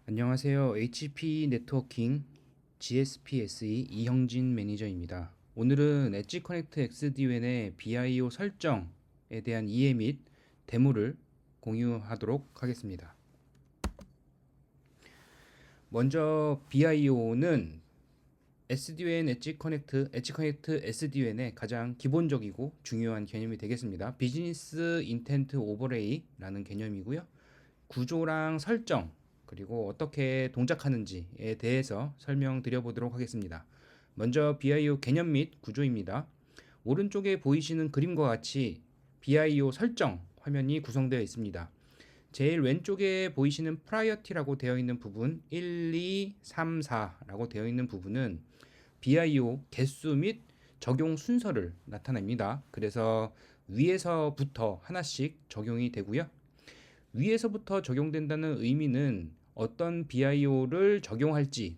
안녕하세요. HP 네트워킹 GSPSE 이형진 매니저입니다. 오늘은 엣지 커넥트 XDWAN의 BIO 설정에 대한 이해 및 데모를 공유하도록 하겠습니다. 먼저 BIO는 SDWAN 엣지 커넥트 SDWAN의 가장 기본적이고 중요한 개념이 되겠습니다. 비즈니스 인텐트 오버레이라는 개념이고요. 구조랑 설정, 그리고 어떻게 동작하는지에 대해서 설명드려 보도록 하겠습니다. 먼저 BIO 개념 및 구조입니다. 오른쪽에 보이시는 그림과 같이 BIO 설정 화면이 구성되어 있습니다. 제일 왼쪽에 보이시는 프라이어티라고 되어 있는 부분 1, 2, 3, 4라고 되어 있는 부분은 BIO 개수 및 적용 순서를 나타냅니다. 그래서 위에서부터 하나씩 적용이 되고요. 위에서부터 적용된다는 의미는 어떤 BIO를 적용할지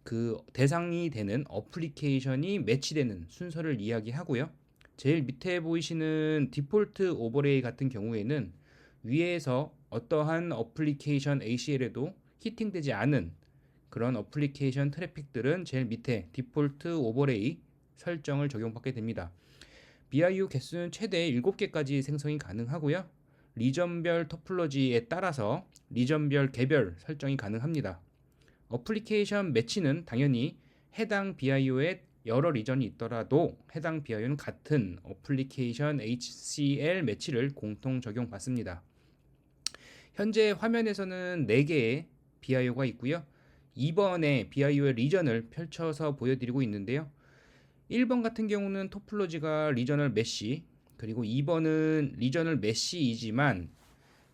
그 대상이 되는 어플리케이션이 매치되는 순서를 이야기하고요. 제일 밑에 보이시는 디폴트 오버레이 같은 경우에는 위에서 어떠한 어플리케이션 ACL에도 히팅되지 않은 그런 어플리케이션 트래픽들은 제일 밑에 디폴트 오버레이 설정을 적용받게 됩니다. BIO 개수는 최대 7개까지 생성이 가능하고요. 리전별 토폴로지에 따라서 리전별 개별 설정이 가능합니다. 어플리케이션 매치는 당연히 해당 BIO에 여러 리전이 있더라도 해당 BIO는 같은 어플리케이션 HCL 매치를 공통 적용받습니다. 현재 화면에서는 4개의 BIO가 있고요. 2번의 BIO의 리전을 펼쳐서 보여드리고 있는데요. 1번 같은 경우는 토폴로지가 리저널 메쉬, 그리고 2번은 리저널 메쉬이지만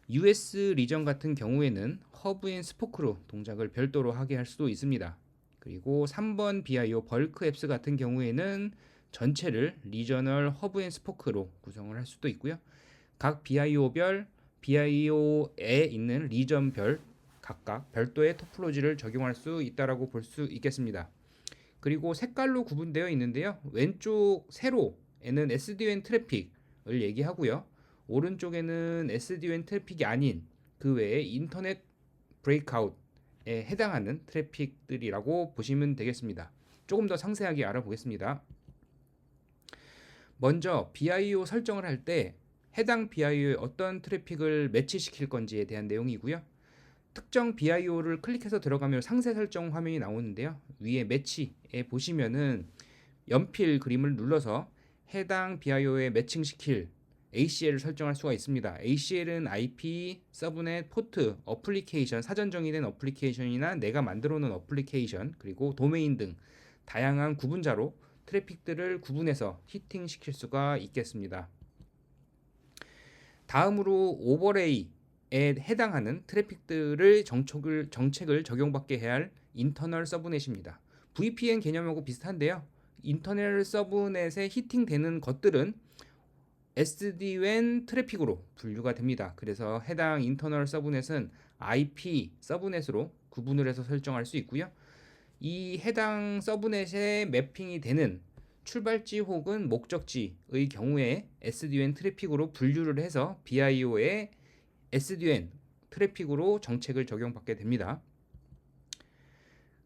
US 리전 같은 경우에는 허브 앤 스포크로 동작을 별도로 하게 할 수도 있습니다. 그리고 3번 BIO 벌크 앱스 같은 경우에는 전체를 리저널 허브 앤 스포크로 구성을 할 수도 있고요. 각 BIO별, BIO에 있는 리전별 각각 별도의 토폴로지를 적용할 수 있다라고 볼 수 있겠습니다. 그리고 색깔로 구분되어 있는데요. 왼쪽 세로에는 SDWAN 트래픽을 얘기하고요. 오른쪽에는 SDWAN 트래픽이 아닌 그 외에 인터넷 브레이크아웃에 해당하는 트래픽들이라고 보시면 되겠습니다. 조금 더 상세하게 알아보겠습니다. 먼저 BIO 설정을 할 때 해당 BIO에 어떤 트래픽을 매치시킬 건지에 대한 내용이고요. 특정 BIO를 클릭해서 들어가면 상세 설정 화면이 나오는데요. 위에 매치에 보시면은 연필 그림을 눌러서 해당 BIO에 매칭시킬 ACL을 설정할 수가 있습니다. ACL은 IP, 서브넷, 포트, 어플리케이션, 사전 정의된 어플리케이션이나 내가 만들어 놓은 어플리케이션, 그리고 도메인 등 다양한 구분자로 트래픽들을 구분해서 히팅시킬 수가 있겠습니다. 다음으로 오버레이에 해당하는 트래픽들을 정책을 적용받게 해야 할 인터널 서브넷입니다. VPN 개념하고 비슷한데요. 인터널 서브넷에 히팅되는 것들은 SD-WAN 트래픽으로 분류가 됩니다. 그래서 해당 인터널 서브넷은 IP 서브넷으로 구분을 해서 설정할 수 있고요. 이 해당 서브넷에 매핑이 되는 출발지 혹은 목적지의 경우에 SD-WAN 트래픽으로 분류를 해서 BIO의 SD-WAN 트래픽으로 정책을 적용받게 됩니다.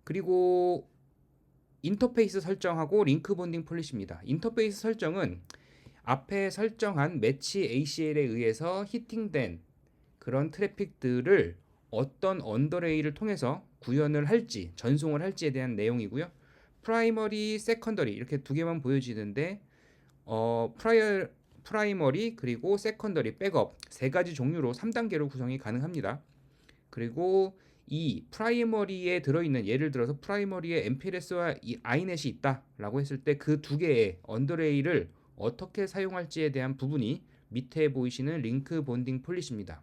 그리고 인터페이스 설정하고 링크 본딩 폴리시입니다. 인터페이스 설정은 앞에 설정한 매치 ACL에 의해서 히팅된 그런 트래픽들을 어떤 언더레이를 통해서 구현을 할지 전송을 할지에 대한 내용이고요. 프라이머리, 세컨더리 이렇게 두 개만 보여지는데 프라이머리 그리고 세컨더리, 백업 세 가지 종류로 3단계로 구성이 가능합니다. 그리고 이 프라이머리에 들어있는 예를 들어서 프라이머리에 MPLS와 iNet이 있다라고 했을 때 그 두 개의 언더레이를 어떻게 사용할지에 대한 부분이 밑에 보이시는 링크 본딩 폴리시입니다.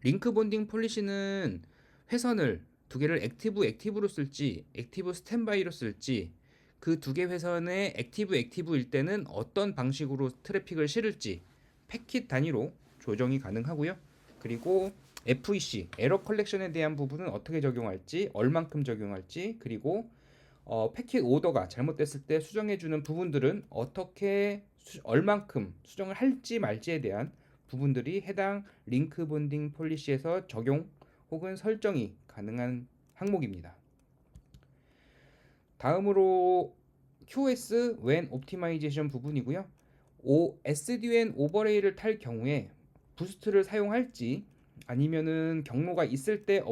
링크 본딩 폴리시는 회선을 두 개를 액티브로 쓸지 액티브 스탠바이로 쓸지 그 두 개 회선의 액티브일 때는 어떤 방식으로 트래픽을 실을지 패킷 단위로 조정이 가능하고요. 그리고 FEC 에러 컬렉션에 대한 부분은 어떻게 적용할지 얼만큼 적용할지 그리고 패킷 오더가 잘못됐을 때 수정해주는 부분들은 어떻게 얼만큼 수정을 할지 말지에 대한 부분들이 해당 링크 본딩 폴리시에서 적용 혹은 설정이 가능한 항목입니다. 다음으로 QoS WAN 옵티마이제이션 부분이고요. SDWAN 오버레이를 탈 경우에 부스트를 사용할지 아니면은 경로가 있을 때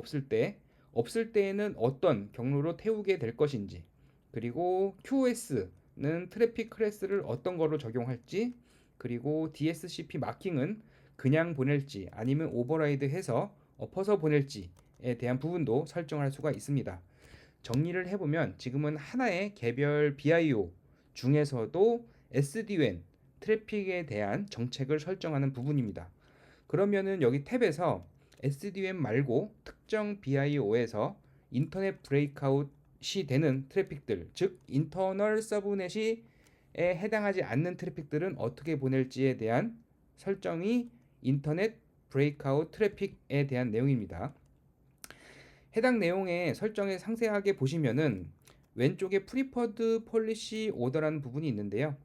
없을 때에는 어떤 경로로 태우게 될 것인지, 그리고 QoS는 트래픽 클래스를 어떤 거로 적용할지, 그리고 DSCP 마킹은 그냥 보낼지 아니면 오버라이드 해서 엎어서 보낼지에 대한 부분도 설정할 수가 있습니다. 정리를 해보면 지금은 하나의 개별 BIO 중에서도 SD-WAN 트래픽에 대한 정책을 설정하는 부분입니다. 그러면은 여기 탭에서 SD-WAN 말고 특정 BIO에서 인터넷 브레이크아웃이 되는 트래픽들, 즉 인터널 서브넷에 해당하지 않는 트래픽들은 어떻게 보낼지에 대한 설정이 인터넷 브레이크아웃 트래픽에 대한 내용입니다. 해당 내용의 설정에 상세하게 보시면은 왼쪽에 프리퍼드 폴리시 오더라는 부분이 있는데요.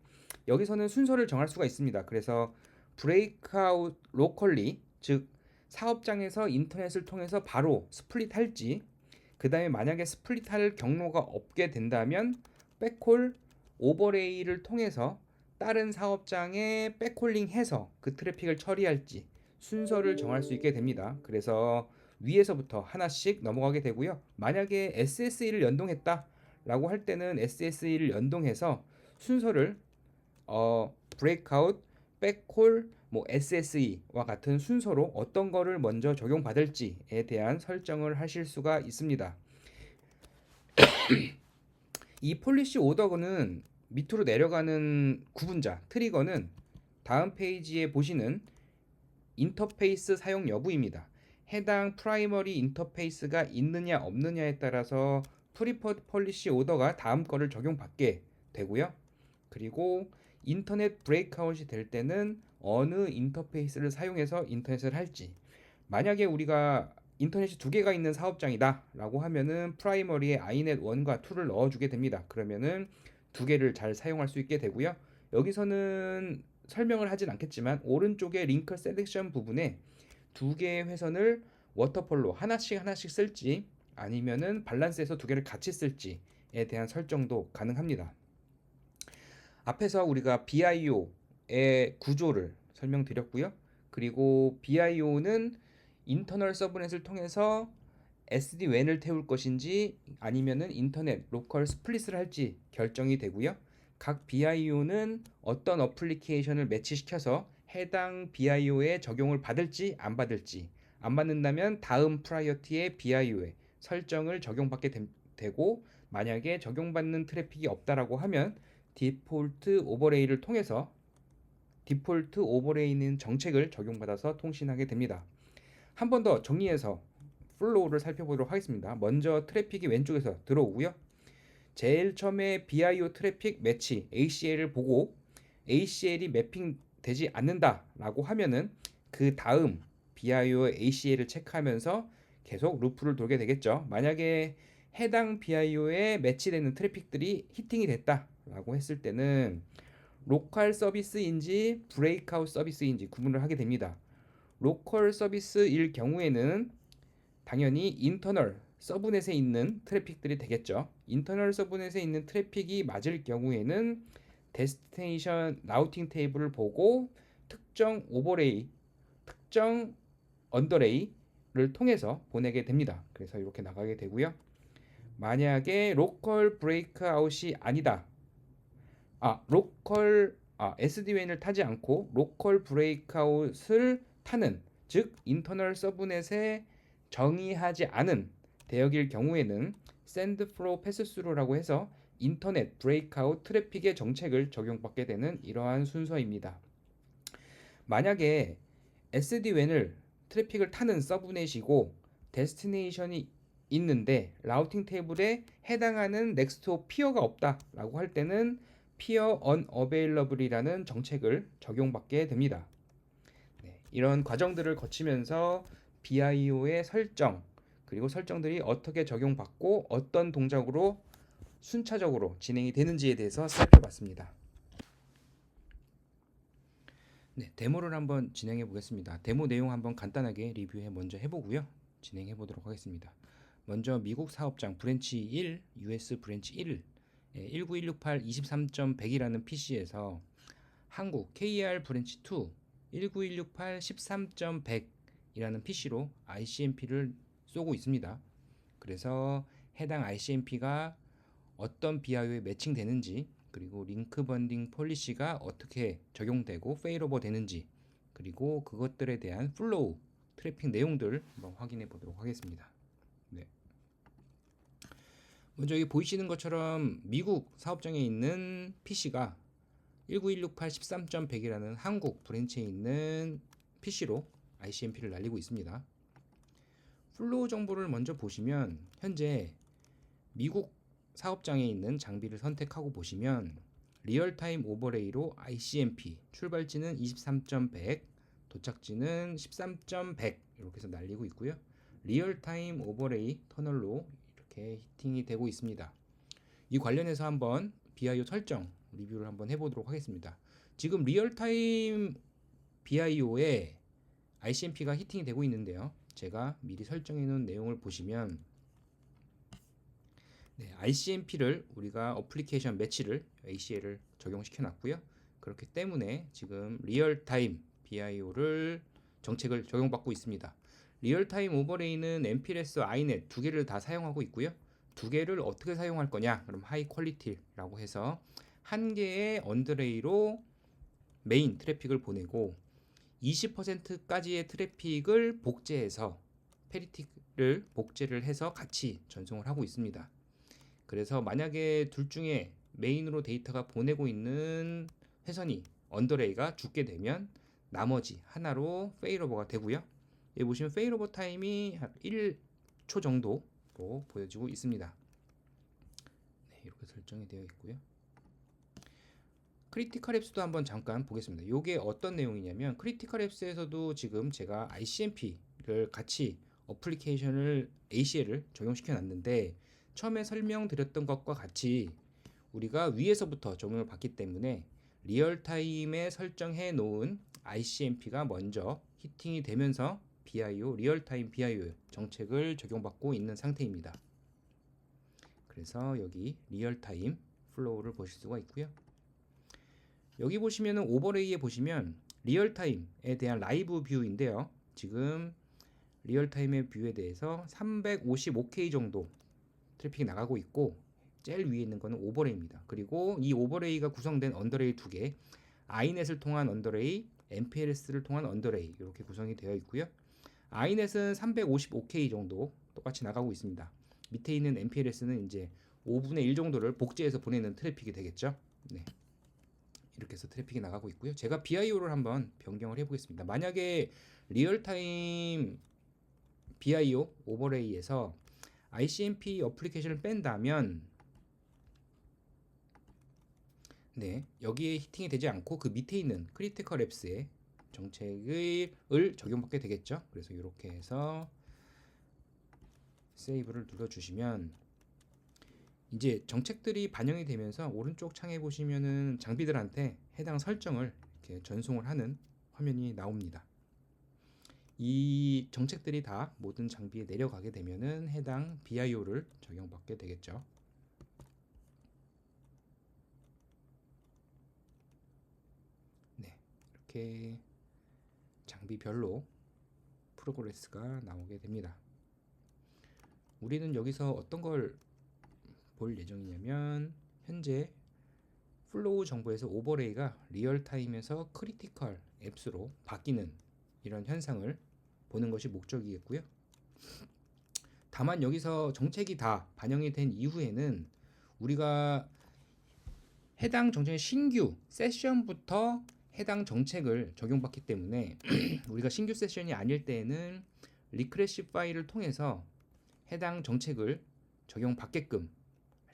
여기서는 순서를 정할 수가 있습니다. 그래서 브레이크아웃 로컬리, 즉 사업장에서 인터넷을 통해서 바로 스플릿 할지, 그 다음에 만약에 스플릿 할 경로가 없게 된다면 백홀 오버레이를 통해서 다른 사업장에 백홀링 해서 그 트래픽을 처리할지 순서를 정할 수 있게 됩니다. 그래서 위에서부터 하나씩 넘어가게 되고요. 만약에 SSE를 연동했다 라고 할 때는 SSE를 연동해서 순서를 브레이크아웃, 백홀, SSE와 같은 순서로 어떤 거를 먼저 적용받을지에 대한 설정을 하실 수가 있습니다. 이 폴리시 오더는 밑으로 내려가는 구분자, 트리거는 다음 페이지에 보시는 인터페이스 사용 여부입니다. 해당 프라이머리 인터페이스가 있느냐 없느냐에 따라서 프리퍼드 폴리시 오더가 다음 거를 적용받게 되고요. 그리고 인터넷 브레이크아웃이 될 때는 어느 인터페이스를 사용해서 인터넷을 할지, 만약에 우리가 인터넷이 두 개가 있는 사업장이다 라고 하면은 프라이머리에 아이넷 1과 2를 넣어주게 됩니다. 그러면은 두 개를 잘 사용할 수 있게 되고요. 여기서는 설명을 하진 않겠지만 오른쪽에 링크 셀렉션 부분에 두 개의 회선을 워터폴로 하나씩 쓸지 아니면은 밸런스에서 두 개를 같이 쓸지에 대한 설정도 가능합니다. 앞에서 우리가 BIO의 구조를 설명드렸고요. 그리고 BIO는 인터널 서브넷을 통해서 SD-WAN을 태울 것인지 아니면은 인터넷 로컬 스플릿을 할지 결정이 되고요. 각 BIO는 어떤 어플리케이션을 매치시켜서 해당 BIO에 적용을 받을지 안 받을지, 안 받는다면 다음 프라이어티의 BIO에 설정을 적용받게 되고, 만약에 적용받는 트래픽이 없다라고 하면 디폴트 오버레이를 통해서 디폴트 오버레이는 정책을 적용받아서 통신하게 됩니다. 한 번 더 정리해서 플로우를 살펴보도록 하겠습니다. 먼저 트래픽이 왼쪽에서 들어오고요. 제일 처음에 BIO 트래픽 매치 ACL을 보고 ACL이 매핑되지 않는다라고 하면은 그 다음 BIO ACL을 체크하면서 계속 루프를 돌게 되겠죠. 만약에 해당 BIO에 매치되는 트래픽들이 히팅이 됐다라고 했을 때는 로컬 서비스인지 브레이크아웃 서비스인지 구분을 하게 됩니다. 로컬 서비스일 경우에는 당연히 인터널 서브넷에 있는 트래픽들이 되겠죠. 인터널 서브넷에 있는 트래픽이 맞을 경우에는 데스티네이션 라우팅 테이블을 보고 특정 오버레이, 특정 언더레이를 통해서 보내게 됩니다. 그래서 이렇게 나가게 되고요. 만약에 로컬 브레이크아웃이 아니다. SD-WAN을 타지 않고 로컬 브레이크아웃을 타는, 즉 인터널 서브넷에 정의하지 않은 대역일 경우에는 샌드 플로우 패스스루라고 해서 인터넷 브레이크아웃 트래픽의 정책을 적용받게 되는 이러한 순서입니다. 만약에 SD-WAN을 트래픽을 타는 서브넷이고 데스티네이션이 있는데 라우팅 테이블에 해당하는 넥스트 피어가 없다라고 할 때는 피어 unavailable이라는 정책을 적용받게 됩니다. 이런 과정들을 거치면서 BIO의 설정, 그리고 설정들이 어떻게 적용받고 어떤 동작으로 순차적으로 진행이 되는지에 대해서 살펴봤습니다. 데모를 한번 진행해 보겠습니다. 데모 내용 한번 간단하게 리뷰해 먼저 해보고요. 진행해 보도록 하겠습니다. 먼저 미국 사업장 브랜치 1, US 브랜치 1, 19168 23.100이라는 PC에서 한국 KR 브랜치 2, 19168 13.100이라는 PC로 ICMP를 쏘고 있습니다. 그래서 해당 ICMP가 어떤 BIO에 매칭되는지, 그리고 링크 번딩 폴리시가 어떻게 적용되고 페일오버 되는지, 그리고 그것들에 대한 플로우 트래픽 내용들 한번 확인해 보도록 하겠습니다. 네. 먼저 여기 보이시는 것처럼 미국 사업장에 있는 PC가 19168 13.100이라는 한국 브랜치에 있는 PC로 ICMP를 날리고 있습니다. 플로우 정보를 먼저 보시면 현재 미국 사업장에 있는 장비를 선택하고 보시면 리얼타임 오버레이로 ICMP 출발지는 23.100, 도착지는 13.100 이렇게 해서 날리고 있고요. 리얼타임 오버레이 터널로 이렇게 히팅이 되고 있습니다. 이 관련해서 한번 BIO 설정 리뷰를 한번 해보도록 하겠습니다. 지금 리얼타임 BIO에 ICMP가 히팅이 되고 있는데요. 제가 미리 설정해 놓은 내용을 보시면 ICMP를 우리가 어플리케이션 매치를 ACL을 적용시켜 놨고요. 그렇기 때문에 지금 리얼타임 BIO를 정책을 적용받고 있습니다. 리얼타임 오버레이는 MPLS, inet 두 개를 다 사용하고 있고요. 두 개를 어떻게 사용할 거냐? 그럼 하이 퀄리티라고 해서 한 개의 언더레이로 메인 트래픽을 보내고 20%까지의 트래픽을 복제해서 페리티를 복제를 해서 같이 전송을 하고 있습니다. 그래서 만약에 둘 중에 메인으로 데이터가 보내고 있는 회선이 언더레이가 죽게 되면 나머지 하나로 페일오버가 되고요. 여기 보시면 페일오버 타임이 한 1초 정도로 보여지고 있습니다. 네, 이렇게 설정이 되어 있고요. 크리티컬 앱스도 한번 잠깐 보겠습니다. 이게 어떤 내용이냐면 크리티컬 앱스에서도 지금 제가 ICMP를 같이 어플리케이션을 ACL을 적용시켜 놨는데 처음에 설명드렸던 것과 같이 우리가 위에서부터 적용을 받기 때문에 리얼타임에 설정해 놓은 ICMP가 먼저 히팅이 되면서 BIO, 리얼타임 BIO 정책을 적용받고 있는 상태입니다. 그래서 여기 리얼타임 플로우를 보실 수가 있고요. 여기 보시면은 오버레이에 보시면 리얼타임에 대한 라이브 뷰인데요. 지금 리얼타임의 뷰에 대해서 355K 정도 트래픽이 나가고 있고 제일 위에 있는 거는 오버레이입니다. 그리고 이 오버레이가 구성된 언더레이 두 개, iNet을 통한 언더레이, MPLS를 통한 언더레이 이렇게 구성이 되어 있고요. iNet은 355K 정도 똑같이 나가고 있습니다. 밑에 있는 MPLS는 이제 5분의 1 정도를 복제해서 보내는 트래픽이 되겠죠. 네. 이렇게 해서 트래픽이 나가고 있고요. 제가 BIO를 한번 변경을 해보겠습니다. 만약에 리얼타임 BIO 오버레이에서 ICMP 어플리케이션을 뺀다면 여기에 히팅이 되지 않고 그 밑에 있는 크리티컬 앱스의 정책을 적용받게 되겠죠. 그래서 이렇게 해서 세이브를 눌러주시면 이제 정책들이 반영이 되면서 오른쪽 창에 보시면은 장비들한테 해당 설정을 이렇게 전송을 하는 화면이 나옵니다. 이 정책들이 다 모든 장비에 내려가게 되면은 해당 BIO를 적용받게 되겠죠. 네, 이렇게 장비별로 프로그레스가 나오게 됩니다. 우리는 여기서 어떤 걸 볼 예정이냐면 현재 플로우 정보에서 오버레이가 리얼타임에서 크리티컬 앱스로 바뀌는 이런 현상을 보는 것이 목적이겠고요. 다만 여기서 정책이 다 반영이 된 이후에는 우리가 해당 정책의 신규 세션부터 해당 정책을 적용받기 때문에 우리가 신규 세션이 아닐 때에는 리크래시 파일을 통해서 해당 정책을 적용받게끔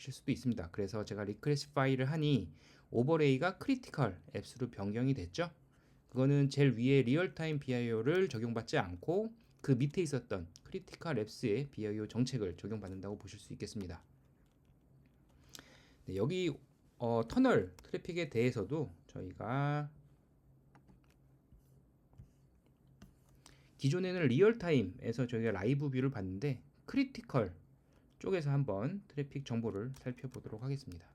하실 수도 있습니다. 그래서 제가 리크래시 파일을 하니 오버레이가 크리티컬 앱스로 변경이 됐죠. 그거는 제일 위에 리얼타임 BIO를 적용받지 않고 그 밑에 있었던 크리티컬 앱스의 BIO 정책을 적용받는다고 보실 수 있겠습니다. 네, 여기 터널 트래픽에 대해서도 저희가 기존에는 리얼타임에서 저희가 라이브 뷰를 봤는데 크리티컬 쪽에서 한번 트래픽 정보를 살펴보도록 하겠습니다.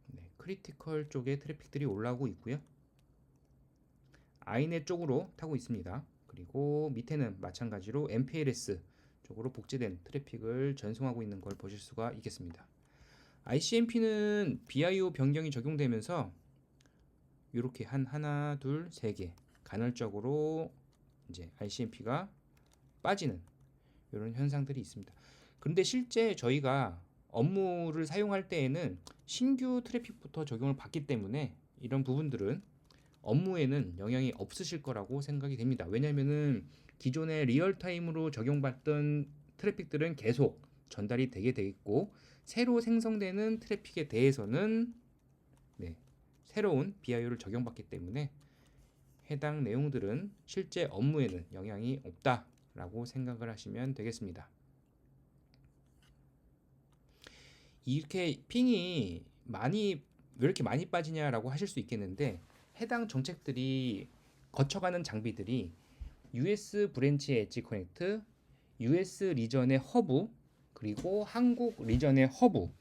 네, 크리티컬 쪽에 트래픽들이 올라오고 있고요. 아이넷 쪽으로 타고 있습니다. 그리고 밑에는 마찬가지로 MPLS 쪽으로 복제된 트래픽을 전송하고 있는 걸 보실 수가 있겠습니다. ICMP는 BIO 변경이 적용되면서 이렇게 하나, 둘, 세 개 간헐적으로 이제 ICMP가 빠지는 이런 현상들이 있습니다. 그런데 실제 저희가 업무를 사용할 때에는 신규 트래픽부터 적용을 받기 때문에 이런 부분들은 업무에는 영향이 없으실 거라고 생각이 됩니다. 왜냐하면은 기존에 리얼타임으로 적용받던 트래픽들은 계속 전달이 되게 돼 있고 새로 생성되는 트래픽에 대해서는 새로운 BIO를 적용받기 때문에 해당 내용들은 실제 업무에는 영향이 없다라고 생각을 하시면 되겠습니다. 이렇게 핑이 왜 이렇게 많이 빠지냐라고 하실 수 있겠는데 해당 정책들이 거쳐가는 장비들이 US 브랜치의 엣지 커넥트, US 리전의 허브, 그리고 한국 리전의 허브,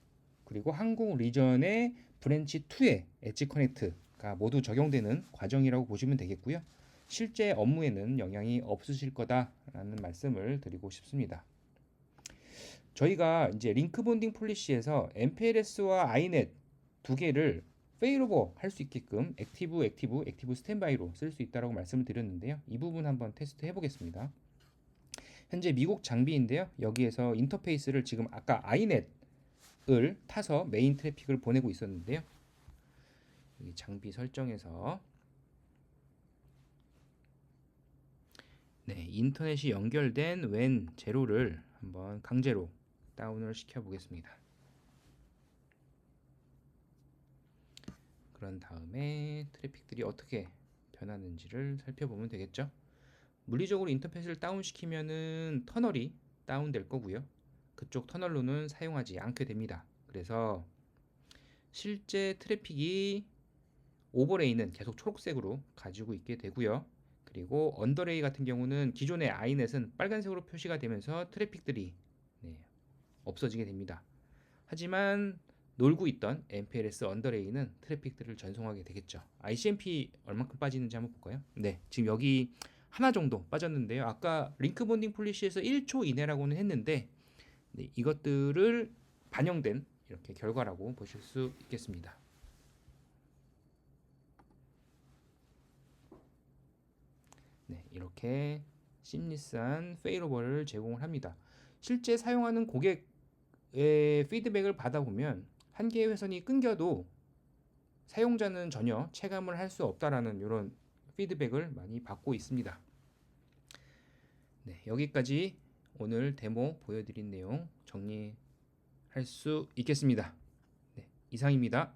그리고 한국 리전의 브랜치 2의 엣지 커넥트가 모두 적용되는 과정이라고 보시면 되겠고요. 실제 업무에는 영향이 없으실 거다라는 말씀을 드리고 싶습니다. 저희가 이제 링크 본딩 폴리시에서 MPLS와 아이넷 두 개를 페일오버 할 수 있게끔 액티브 스탠바이로 쓸 수 있다고 말씀을 드렸는데요. 이 부분 한번 테스트 해보겠습니다. 현재 미국 장비인데요. 여기에서 인터페이스를 지금 아까 아이넷을 타서 메인 트래픽을 보내고 있었는데요. 이 장비 설정에서 인터넷이 연결된 WAN 제로를 한번 강제로 다운을 시켜 보겠습니다. 그런 다음에 트래픽들이 어떻게 변하는지를 살펴보면 되겠죠. 물리적으로 인터페이스를 다운시키면은 터널이 다운될 거고요. 그쪽 터널로는 사용하지 않게 됩니다. 그래서 실제 트래픽이 오버레이는 계속 초록색으로 가지고 있게 되고요. 그리고 언더레이 같은 경우는 기존의 아이넷은 빨간색으로 표시가 되면서 트래픽들이 없어지게 됩니다. 하지만 놀고 있던 MPLS 언더레이는 트래픽들을 전송하게 되겠죠. ICMP 얼마큼 빠지는지 한번 볼까요? 네, 지금 여기 하나 정도 빠졌는데요. 아까 링크 본딩 폴리시에서 1초 이내라고는 했는데 이것들을 반영된 이렇게 결과라고 보실 수 있겠습니다. 이렇게 심리스한 페일오버를 제공을 합니다. 실제 사용하는 고객의 피드백을 받아보면 한 개의 회선이 끊겨도 사용자는 전혀 체감을 할 수 없다라는 이런 피드백을 많이 받고 있습니다. 여기까지 오늘 데모 보여드린 내용 정리할 수 있겠습니다. 이상입니다.